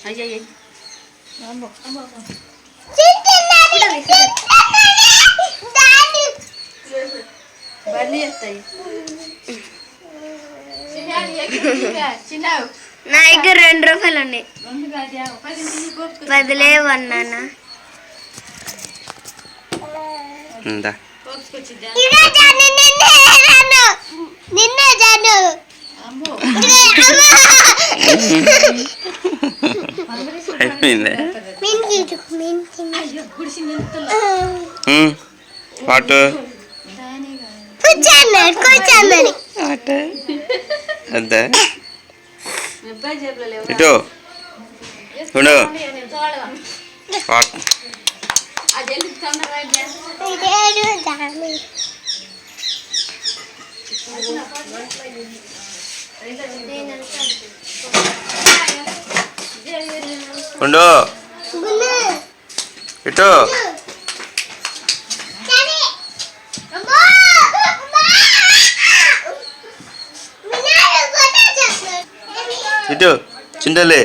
అయ్యయ్య బన్నీ వస్తాయి నా దగ్గర 2 రూపాయలు ఉన్నాయి. 10 లేవన్నా. పాటు అంతే ఇటు ఉండు ఉండు ఇటు ఇటు చింతలే